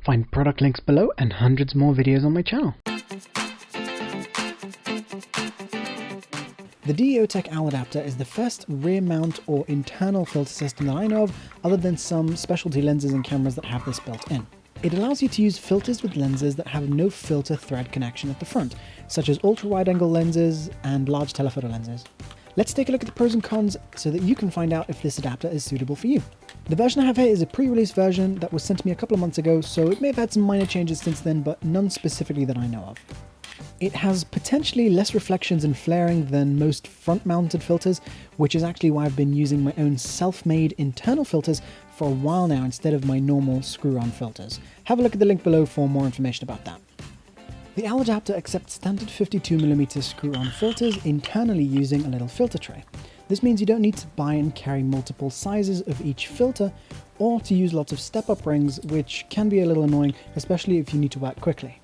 Find product links below and hundreds more videos on my channel. The DEO-Tech OWL adapter is the first rear mount or internal filter system that I know of, other than some specialty lenses and cameras that have this built in. It allows you to use filters with lenses that have no filter thread connection at the front, such as ultra-wide-angle lenses and large telephoto lenses. Let's take a look at the pros and cons so that you can find out if this adapter is suitable for you. The version I have here is a pre-release version that was sent to me a couple of months ago, so it may have had some minor changes since then, but none specifically that I know of. It has potentially less reflections and flaring than most front-mounted filters, which is actually why I've been using my own self-made internal filters for a while now instead of my normal screw-on filters. Have a look at the link below for more information about that. The OWL adapter accepts standard 52mm screw-on filters internally using a little filter tray. This means you don't need to buy and carry multiple sizes of each filter, or to use lots of step-up rings, which can be a little annoying, especially if you need to work quickly.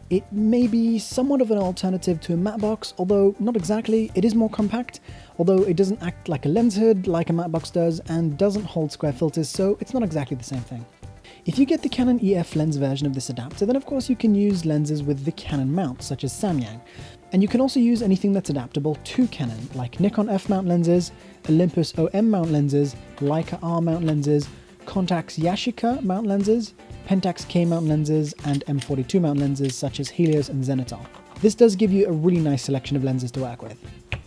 It may be somewhat of an alternative to a matte box, although not exactly. It is more compact, although it doesn't act like a lens hood like a matte box does, and doesn't hold square filters, so it's not exactly the same thing. If you get the Canon EF lens version of this adapter, then of course you can use lenses with the Canon mount, such as Samyang. And you can also use anything that's adaptable to Canon, like Nikon F mount lenses, Olympus OM mount lenses, Leica R mount lenses, Contax Yashica mount lenses, Pentax K mount lenses, and M42 mount lenses such as Helios and Zenithal. This does give you a really nice selection of lenses to work with.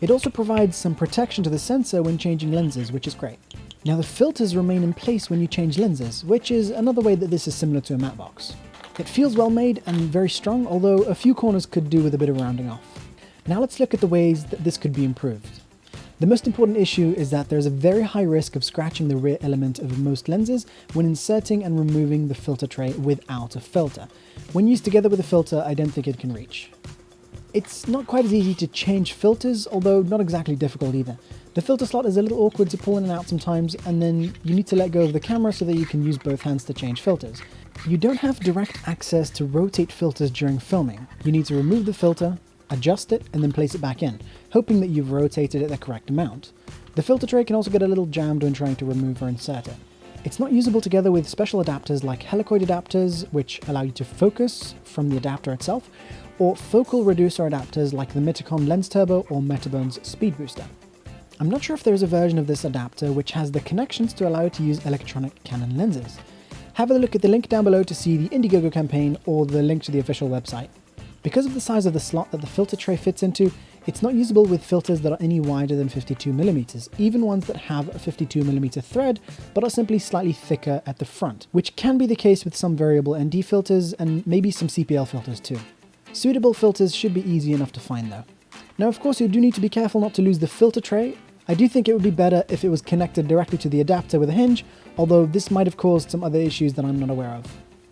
It also provides some protection to the sensor when changing lenses, which is great. Now the filters remain in place when you change lenses, which is another way that this is similar to a matte box. It feels well made and very strong, although a few corners could do with a bit of rounding off. Now let's look at the ways that this could be improved. The most important issue is that there's a very high risk of scratching the rear element of most lenses when inserting and removing the filter tray without a filter. When used together with a filter, I don't think it can reach. It's not quite as easy to change filters, although not exactly difficult either. The filter slot is a little awkward to pull in and out sometimes, and then you need to let go of the camera so that you can use both hands to change filters. You don't have direct access to rotate filters during filming. You need to remove the filter, adjust it, and then place it back in, hoping that you've rotated it the correct amount. The filter tray can also get a little jammed when trying to remove or insert it. It's not usable together with special adapters like helicoid adapters, which allow you to focus from the adapter itself, or focal reducer adapters like the Miticon Lens Turbo or Metabone's Speed Booster. I'm not sure if there is a version of this adapter which has the connections to allow you to use electronic Canon lenses. Have a look at the link down below to see the Indiegogo campaign or the link to the official website. Because of the size of the slot that the filter tray fits into, it's not usable with filters that are any wider than 52mm, even ones that have a 52mm thread but are simply slightly thicker at the front, which can be the case with some variable ND filters and maybe some CPL filters too. Suitable filters should be easy enough to find though. Now of course you do need to be careful not to lose the filter tray. I do think it would be better if it was connected directly to the adapter with a hinge, although this might have caused some other issues that I'm not aware of.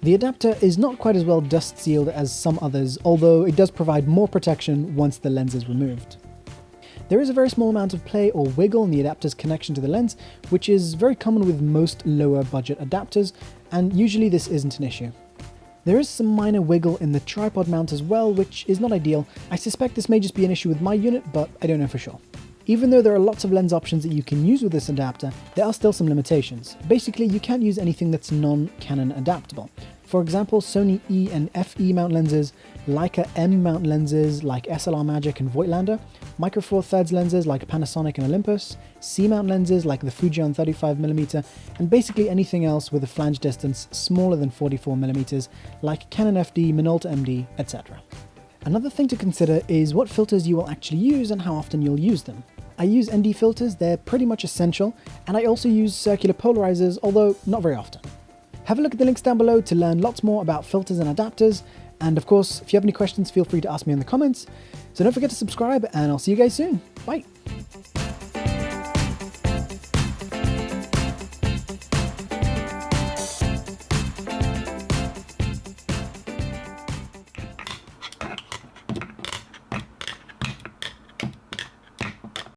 The adapter is not quite as well dust sealed as some others, although it does provide more protection once the lens is removed. There is a very small amount of play or wiggle in the adapter's connection to the lens, which is very common with most lower budget adapters, and usually this isn't an issue. There is some minor wiggle in the tripod mount as well, which is not ideal. I suspect this may just be an issue with my unit, but I don't know for sure. Even though there are lots of lens options that you can use with this adapter, there are still some limitations. Basically, you can't use anything that's non-Canon adaptable. For example, Sony E and FE mount lenses, Leica M mount lenses like SLR Magic and Voigtlander, Micro Four Thirds lenses like Panasonic and Olympus, C mount lenses like the Fujian 35mm, and basically anything else with a flange distance smaller than 44mm like Canon FD, Minolta MD, etc. Another thing to consider is what filters you will actually use and how often you'll use them. I use ND filters, they're pretty much essential, and I also use circular polarizers, although not very often. Have a look at the links down below to learn lots more about filters and adapters, and of course, if you have any questions, feel free to ask me in the comments. So don't forget to subscribe, and I'll see you guys soon. Bye!